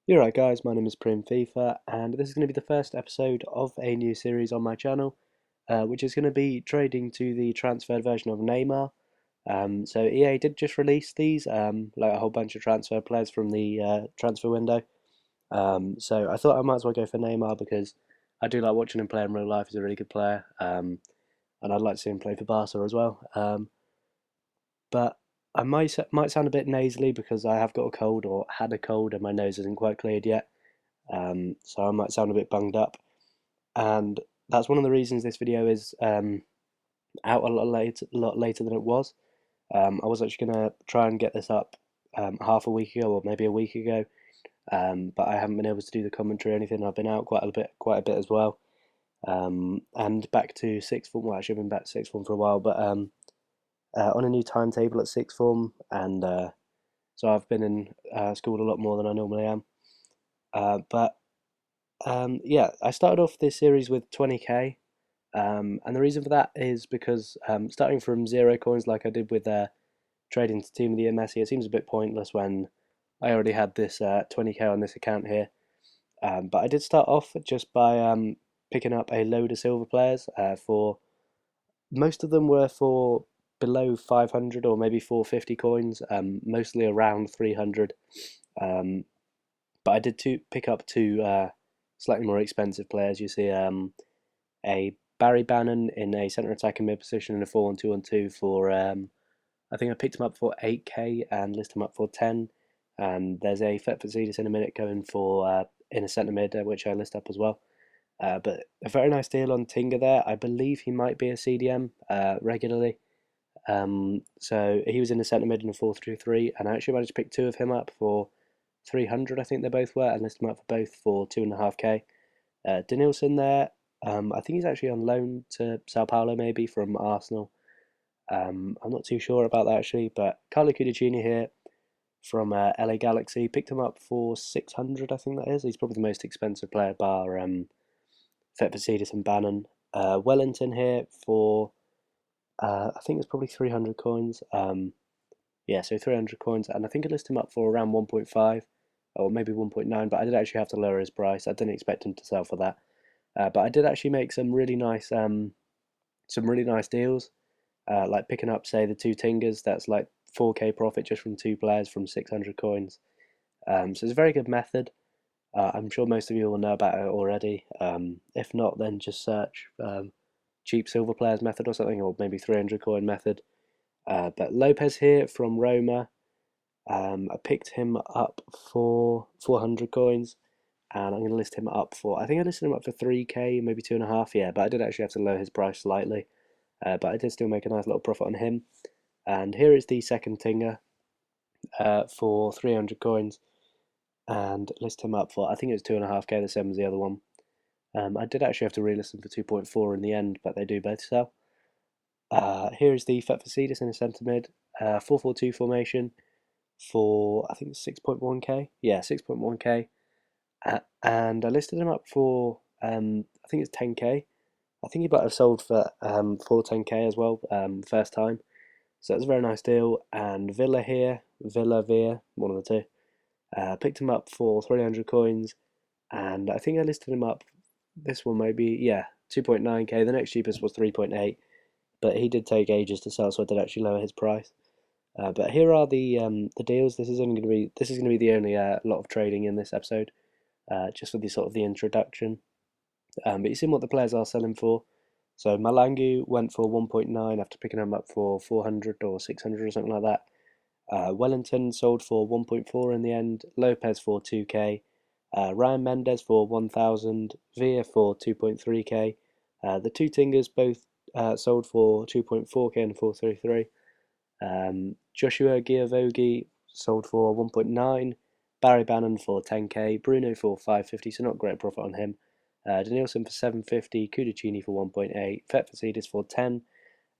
You're right, guys. My name is Fifa, and this is going to be the first episode of a new series on my channel, which is going to be trading to the transferred version of Neymar. So EA did just release these, like a whole bunch of transfer players from the transfer window. So I thought I might as well go for Neymar because I do like watching him play in real life. He's a really good player, and I'd like to see him play for Barca as well. But I might sound a bit nasally because I have got a cold or had a cold and my nose isn't quite cleared yet. So I might sound a bit bunged up, and that's one of the reasons this video is out a lot later than it was. I was actually gonna try and get this up half a week ago or maybe a week ago, but I haven't been able to do the commentary or anything. I've been out quite a bit as well, and back to sixth form. Well, actually, I've been back to sixth form for a while, but on a new timetable at sixth form, and so I've been in school a lot more than I normally am. But yeah, I started off this series with 20k, and the reason for that is because starting from 0 coins like I did with trading to Team of the Year Messi, it seems a bit pointless when I already had this 20k on this account here. But I did start off just by picking up a load of silver players. For most of them were for below 500 or maybe 450 coins, mostly around 300. Um, but I did pick up two slightly more expensive players. You see a Barry Bannon in a centre attacking mid position in a 4-1-2-1-2 for I think I picked him up for 8k and listed him up for 10. And there's a Fetfazidis in a minute going for in a centre mid, which I list up as well. But a very nice deal on Tinga there. I believe he might be a CDM regularly. So he was in the centre mid in a 4-3-3, and I actually managed to pick two of him up for 300, I think they both were, and listed them up for both for 2.5k. Denilson there, I think he's actually on loan to Sao Paulo maybe from Arsenal. I'm not too sure about that actually, but Carlo Cudicini here from LA Galaxy picked him up for 600, I think that is. He's probably the most expensive player bar Fetfasidis and Bannon. Wellington here for I think it's probably 300 coins. Yeah, so 300 coins, and I think I listed him up for around 1.5 or maybe 1.9, but I did actually have to lower his price. I didn't expect him to sell for that. But I did actually make some really nice deals, like picking up, say, the two Tingers. That's like 4k profit just from two players from 600 coins. So it's a very good method. I'm sure most of you will know about it already. If not, then just search cheap silver players method or something, or maybe 300 coin method. But Lopez here from Roma, I picked him up for 400 coins, and I'm going to list him up for, I think I listed him up for 3k, maybe 2.5, yeah, but I did actually have to lower his price slightly. But I did still make a nice little profit on him. And here is the second Tinger for 300 coins, and list him up for, I think it was 2.5k, the same as the other one. I did actually have to relist them for 2.4 in the end, but they do both sell. Here is the Fetfasidis in a centre mid, 4-4-2 formation for I think 6.1k. Yeah, 6.1k. And I listed him up for I think it's 10k. I think he might have sold for 10k as well, first time. So that's a very nice deal. And Villa here, Villa, one of the two. Picked him up for 300 coins, and I think I listed him up. This one maybe, yeah, 2.9k. The next cheapest was 3.8, but he did take ages to sell, so I did actually lower his price. But here are the deals. This is going to be the only lot of trading in this episode, just for the sort of the introduction. But you've seen what the players are selling for. So Malangu went for 1.9 after picking him up for 400 or 600 or something like that. Wellington sold for 1.4 in the end. Lopez for 2k. Ryan Mendes for 1,000. Villa for 2.3k. The two Tingers both sold for 2.4k and 433. Joshua Giavogi sold for 1.9. Barry Bannon for 10k. Bruno for 550, so not great profit on him. Denilson for 750. Cudicini for 1.8. Fetfasidis for 10.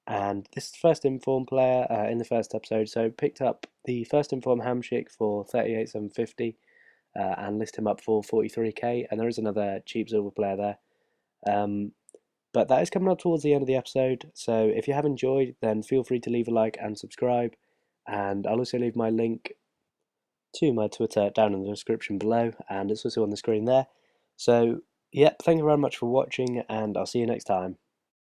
And this is the first inform player in the first episode, so picked up the first inform Hamshik for 38,750 and list him up for 43k, and there is another cheap silver player there. But that is coming up towards the end of the episode, so if you have enjoyed, then feel free to leave a like and subscribe, and I'll also leave my link to my Twitter down in the description below, and it's also on the screen there. So, yep, thank you very much for watching, and I'll see you next time.